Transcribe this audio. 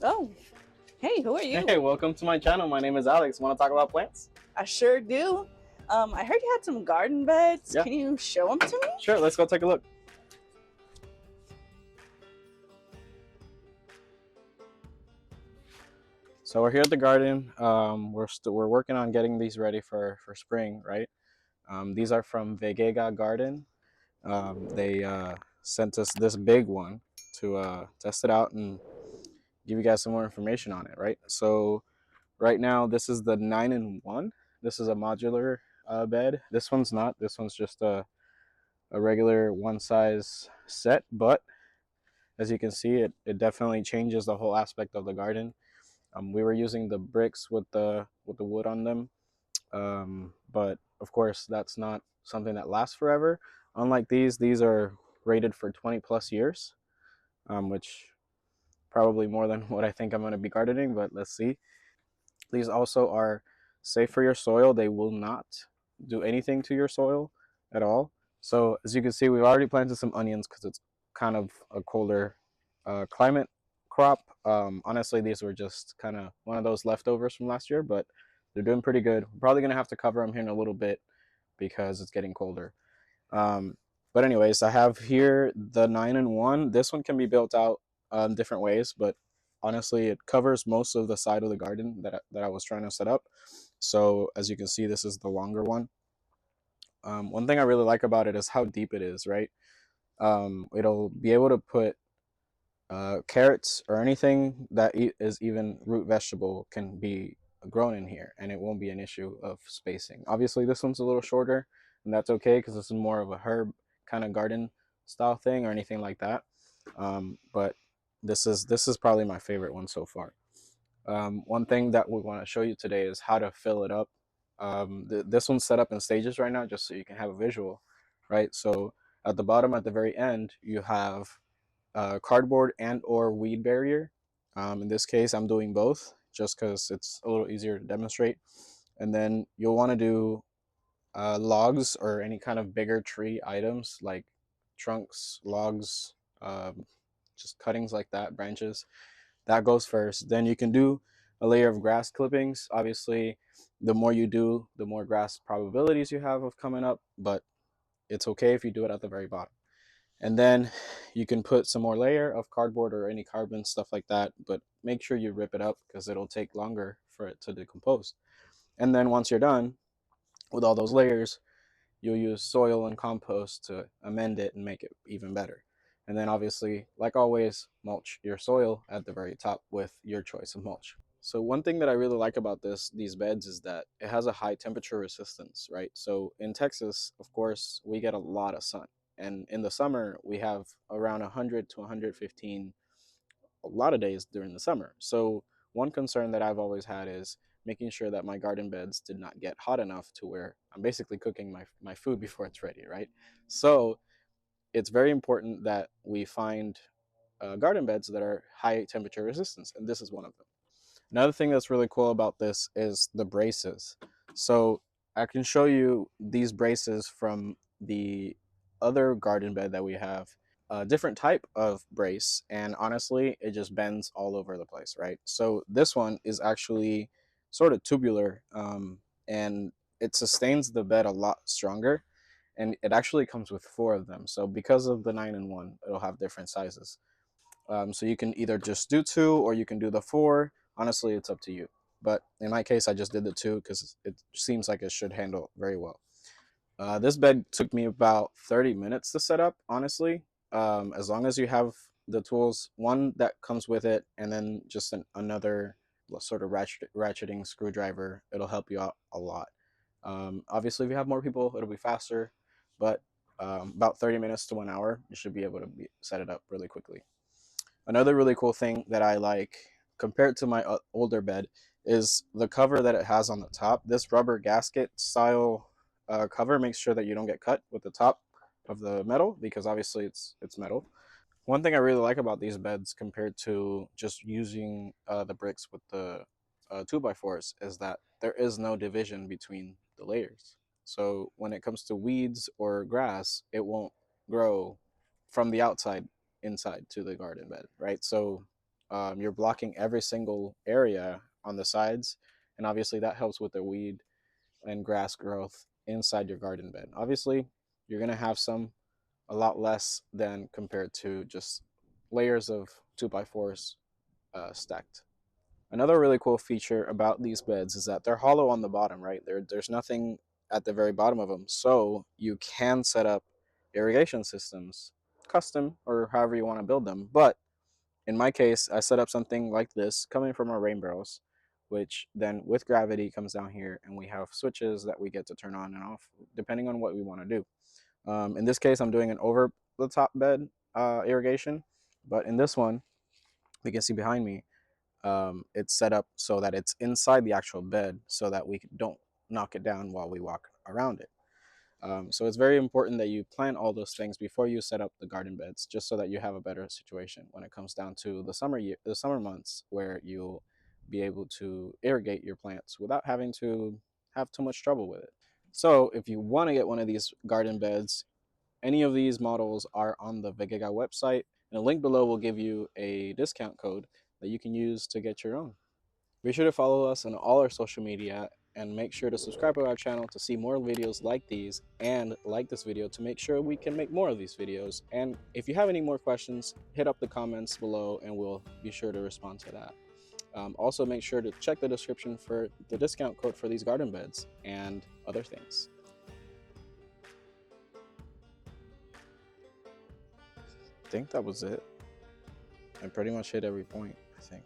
Oh, hey, who are you? Hey, welcome to my channel. My name is Alex. Want to talk about plants? I sure do. I heard you had some garden beds. Yeah, Can you show them to me? sure. Let's go take a look. So we're here at the garden. We're working on getting these ready for spring, right? These are from Vegega Garden. They sent us this big one to test it out and give you guys some more information on it, right? So right now, this is the 9-in-1. This is a modular bed. This one's not. This one's just a regular one size set, but as you can see, it definitely changes the whole aspect of the garden. We were using the bricks with the wood on them, but of course that's not something that lasts forever. Unlike these are rated for 20 plus years, which probably more than what I think I'm going to be gardening, but let's see. These also are safe for your soil. They will not do anything to your soil at all. So as you can see, we've already planted some onions because it's kind of a colder climate crop. Honestly, these were just kind of one of those leftovers from last year, but they're doing pretty good. We're probably going to have to cover them here in a little bit because it's getting colder. Um, but anyways, I have here the 9-in-1. This one can be built out different ways, but honestly, it covers most of the side of the garden that I was trying to set up. So as you can see, this is the longer one. One thing I really like about it is how deep it is, right? It'll be able to put carrots or anything that is even root vegetable can be grown in here, and it won't be an issue of spacing. Obviously, this one's a little shorter, and that's okay because this is more of a herb kind of garden style thing or anything like that. But this is probably my favorite one so far. One thing that we want to show you today is how to fill it up. This one's set up in stages right now, just so you can have a visual, right? So at the bottom, at the very end, you have cardboard and or weed barrier. In this case, I'm doing both just because it's a little easier to demonstrate. And then you'll want to do logs or any kind of bigger tree items like trunks, logs, just cuttings like that, branches. That goes first. Then you can do a layer of grass clippings. Obviously, the more you do, the more grass probabilities you have of coming up, but it's okay if you do it at the very bottom. And then you can put some more layer of cardboard or any carbon stuff like that, but make sure you rip it up because it'll take longer for it to decompose. And then once you're done with all those layers, you'll use soil and compost to amend it and make it even better. And then obviously, like always, mulch your soil at the very top with your choice of mulch. So one thing that I really like about these beds is that it has a high temperature resistance, right? So in Texas, of course, we get a lot of sun. And in the summer, we have around 100 to 115 a lot of days during the summer. So one concern that I've always had is making sure that my garden beds did not get hot enough to where I'm basically cooking my food before it's ready, right? So it's very important that we find garden beds that are high temperature resistance, and this is one of them. Another thing that's really cool about this is the braces. So I can show you these braces from the other garden bed that we have, a different type of brace, and honestly it just bends all over the place, right? So this one is actually sort of tubular, and it sustains the bed a lot stronger, and it actually comes with four of them. So because of the 9-in-1, it'll have different sizes. So you can either just do two or you can do the four. Honestly, it's up to you, but in my case I just did the two because it seems like it should handle very well. This bed took me about 30 minutes to set up, honestly. As long as you have the tools, one that comes with it, and then just another sort of ratcheting screwdriver, it'll help you out a lot. Obviously, if you have more people, it'll be faster, but about 30 minutes to 1 hour, you should be able to set it up really quickly. Another really cool thing that I like compared to my older bed is the cover that it has on the top. This rubber gasket style cover makes sure that you don't get cut with the top of the metal because obviously it's metal. One thing I really like about these beds compared to just using the bricks with the 2x4s is that there is no division between the layers. So when it comes to weeds or grass, it won't grow from the outside inside to the garden bed, right? So you're blocking every single area on the sides, and obviously that helps with the weed and grass growth inside your garden bed. Obviously, you're gonna have some, a lot less than compared to just layers of 2x4s stacked. Another really cool feature about these beds is that they're hollow on the bottom, right? There's nothing at the very bottom of them. So you can set up irrigation systems, custom or however you want to build them. But in my case, I set up something like this coming from our rain barrels, which then with gravity comes down here and we have switches that we get to turn on and off depending on what we want to do. In this case, I'm doing an over the top bed irrigation, but in this one, you can see behind me, it's set up so that it's inside the actual bed so that we don't knock it down while we walk around it. So it's very important that you plan all those things before you set up the garden beds, just so that you have a better situation when it comes down to the summer months, where you'll be able to irrigate your plants without having to have too much trouble with it. So if you want to get one of these garden beds, any of these models are on the Vegega website, and a link below will give you a discount code that you can use to get your own. Be sure to follow us on all our social media and make sure to subscribe to our channel to see more videos like these, and like this video to make sure we can make more of these videos. And if you have any more questions, hit up the comments below and we'll be sure to respond to that. Also, make sure to check the description for the discount code for these garden beds and other things. I think that was it. I pretty much hit every point, I think.